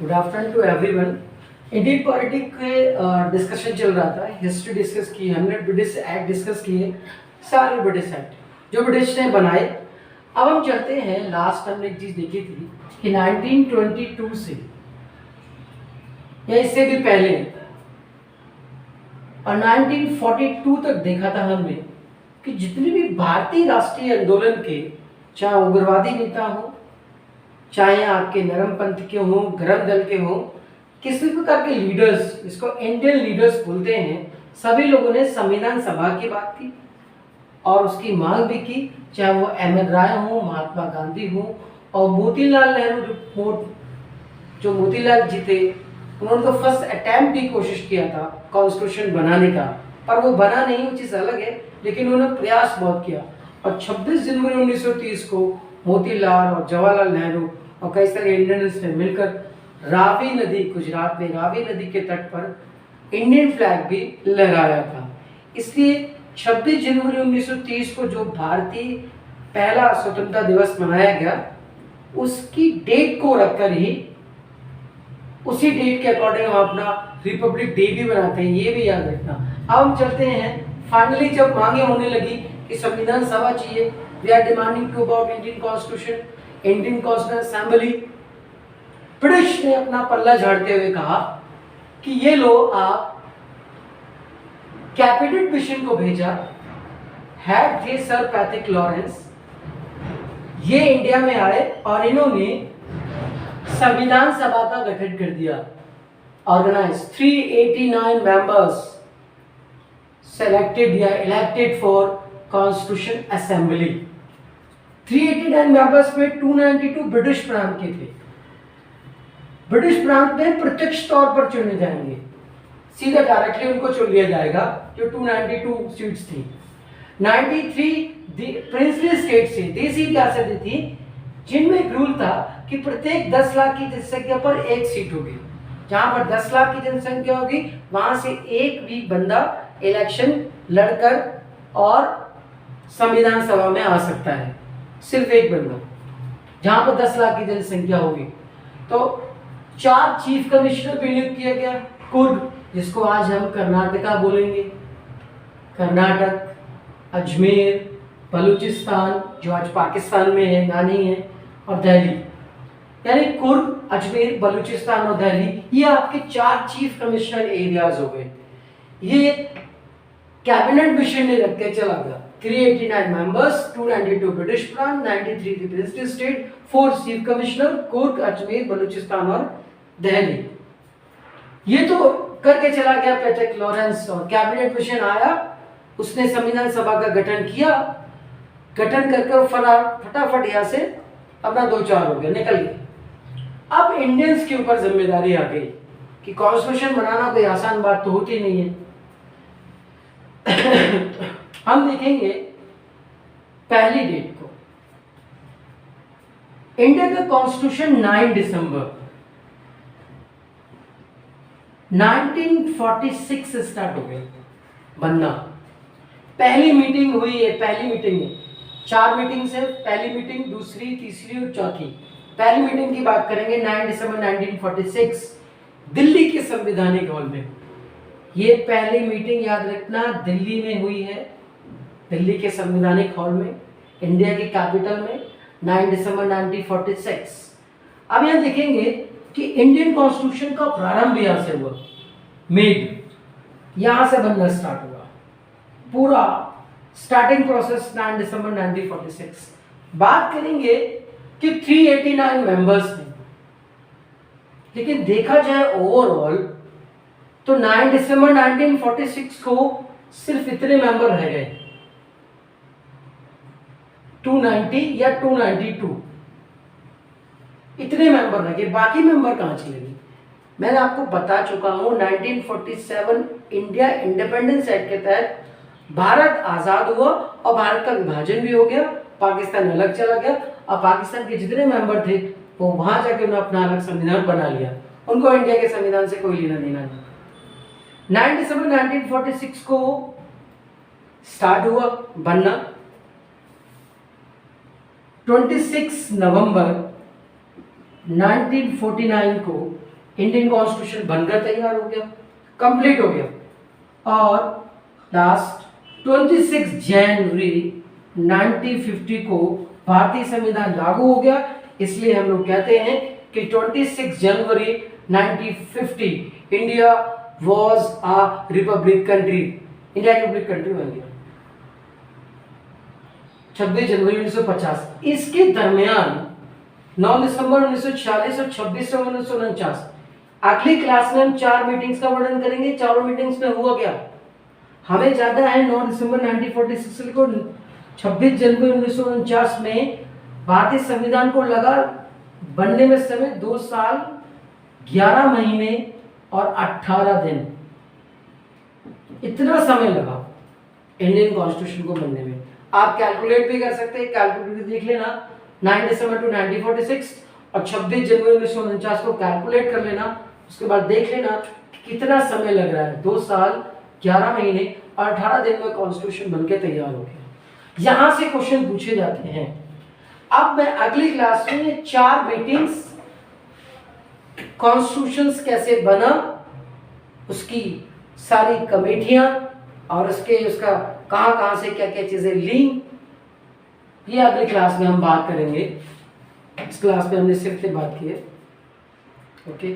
Good afternoon to everyone. Indian politics के discussion चल रहा था, हिस्ट्री डिस्कस की हमने, ब्रिटिश एक्ट डिस्कस किए, सारे ब्रिटिश एक्ट जो ब्रिटिश ने बनाए। अब हम चलते हैं, लास्ट हमने एक चीज देखी थी कि 1922 से या इससे भी पहले और 1942 तक देखा था हमने कि जितने भी भारतीय राष्ट्रीय आंदोलन के, चाहे उग्रवादी नेता हो, चाहे आपके नरम पंथ के हों, गरम दल के हों, किसी प्रकार के लीडर्स, इसको इंडियन लीडर्स बोलते हैं, सभी लोगों ने संविधान सभा की बात की और उसकी मांग भी की। चाहे वो अहमद राय हो, महात्मा गांधी हो और मोतीलाल नेहरू, जो मोतीलाल जी थे, उन्होंने तो फर्स्ट अटेम्प्ट की कोशिश किया था कॉन्स्टिट्यूशन बनाने का, पर वो बना नहीं, वो चीज़ अलग है, लेकिन उन्होंने प्रयास बहुत किया। और 26 जनवरी 1930 को मोतीलाल और जवाहरलाल नेहरू और कई सारे इंडियंस ने मिलकर रावी नदी, गुजरात में रावी नदी के तट पर इंडियन फ्लैग भी लहराया था। इसलिए 26 जनवरी 1930 को जो भारतीय पहला स्वतंत्रता दिवस मनाया गया, उसकी डेट को रखकर ही, उसी डेट के अकॉर्डिंग हम अपना रिपब्लिक डे भी बनाते हैं, ये भी याद रखना। अब हम चलते हैं, फाइनली जब मांगे होने लगी कि संविधान सभा चाहिए, we are demanding to about Indian constitution, Indian constitution assembly, British ने अपना पल्ला झाड़ते हुए कहा कि ये लो, आप कैबिनेट मिशन को भेजा, हेड थे सर पैट्रिक लॉरेंस, ये इंडिया में आए और इन्होंने संविधान सभा का गठन कर दिया, ऑर्गेनाइज 389 मेंबर्स सेलेक्टेड या elected for constitution assembly. 389 members में 292 ब्रिटिश प्रांत के थे। ब्रिटिश प्रांत में प्रत्यक्ष तौर पर चुने जाएंगे, सीधा डायरेक्टली उनको चुन लिया जाएगा, जो 292 सीट्स थी। 93 प्रिंसली स्टेट से, देसी रियासतें थी, जिनमें एक रूल था कि प्रत्येक 10 लाख की जनसंख्या पर एक सीट होगी। जहां पर 10 लाख की जनसंख्या होगी, वहां से एक भी बंदा इलेक्शन लड़कर और संविधान सभा में आ सकता है, सिर्फ एक बंदा, जहां पर 10 लाख की जनसंख्या होगी। तो 4 चीफ कमिश्नर भी नियुक्त किया गया। कुर्ग, जिसको आज हम कर्नाटका बोलेंगे, कर्नाटक, अजमेर, बलूचिस्तान जो आज पाकिस्तान में है, यहाँ नहीं है, और दिल्ली, यानी कुर्ग, अजमेर, बलूचिस्तान और दिल्ली, ये आपके 4 चीफ कमिश्नर एरियाज हो गए। ये कैबिनेट मिशन ने रख के चला गया। 389 मेंबर्स, 292 ब्रिटिश प्रांत, 93 the princely state, 4 chief commissioner, Coorg, Ajmer, Balochistan और दिल्ली। ये तो करके चला गया पैट्रिक लॉरेंस, और कैबिनेट मिशन आया, उसने संविधान सभा का गठन किया, गठन करके फटाफट यहाँ से अपना 2-4 हो गया, निकल गया। अब इंडियंस के ऊपर जिम्मेदारी आ गई कि कॉन्स्टिट्यूशन बनाना कोई आसान बात तो होती नहीं है। हम देखेंगे पहली डेट को, इंडिया का कॉन्स्टिट्यूशन 9 दिसंबर 1946 से स्टार्ट हो गया बनना। पहली मीटिंग हुई है, पहली मीटिंग है, 4 मीटिंग से, पहली मीटिंग, दूसरी, तीसरी और चौथी। पहली मीटिंग की बात करेंगे 9 दिसंबर 1946, दिल्ली के संवैधानिक हॉल में। ये पहली मीटिंग याद रखना दिल्ली में हुई है, दिल्ली के संवैधानिक हॉल में, इंडिया की कैपिटल में, 9 दिसंबर 1946। अब यहाँ देखेंगे कि इंडियन कॉन्स्टिट्यूशन का प्रारंभ यहाँ से हुआ, मेड यहाँ से बनना स्टार्ट हुआ, पूरा स्टार्टिंग प्रोसेस 9 दिसंबर 1946। बात करेंगे कि 389 मेंबर्स थे, लेकिन देखा जाए ओवरऑल तो 9 दिसंबर 1946 को सिर्फ इतने मेंबर रह गए, 290 या 292, इतने मेंबर रह गए, बाकी मेंबर कहाँ चले गए। मैंने आपको बता चुका हूँ 1947 इंडिया इंडिपेंडेंस एक्ट के तहत भारत आजाद हुआ और भारत का विभाजन भी हो गया, पाकिस्तान अलग चला गया, और पाकिस्तान के जितने मेंबर थे वो वहां जाके उन्होंने अपना अलग संविधान बना लिया, उनको इंडिया के संविधान से कोई लेना देना नहीं। 9 दिसंबर 1946 को स्टार्ट हुआ बनना, 26 नवंबर 1949 को इंडियन कॉन्स्टिट्यूशन बनकर तैयार हो गया, कंप्लीट हो गया। और लास्ट 26 जनवरी 1950 को भारतीय संविधान लागू हो गया। इसलिए हम लोग कहते हैं कि 26 जनवरी 1950 India was a republic country, India Republic country बन गया। 26 जनवरी 1950, इसके दरमियान 9 दिसंबर 1946 और 26 नवंबर 1949, अगली क्लास में हम 4 मीटिंग्स का वर्णन करेंगे। चारों मीटिंग्स में हुआ क्या, हमें ज्यादा है 9 दिसंबर 1946 को 26 जनवरी 1949 में भारतीय संविधान को लगा बनने में समय 2 साल 11 महीने और 18 दिन, इतना समय लगा इंडियन कॉन्स्टिट्यूशन को बनने में। आप कैलकुलेट भी कर सकते हैं, कैलकुलेट देख लेना 9 दिसंबर टू 1946 और 26 जनवरी 1949 को कैलकुलेट कर लेना। उसके बाद देख लेना कितना समय लग रहा है, 2 साल 11 महीने और 18 दिन में कॉन्स्टिट्यूशन बनके तैयार हो गया। यहां से क्वेश्चन पूछे जाते हैं। अब मैं अगली क्लास में 4 मीटिंग्स, कॉन्स्टिट्यूशन कैसे बना, उसकी सारी कमेटियां और उसका कहां से क्या क्या चीजें ली, ये अगली क्लास में हम बात करेंगे। इस क्लास में हमने सिर्फ बात की है। ओके।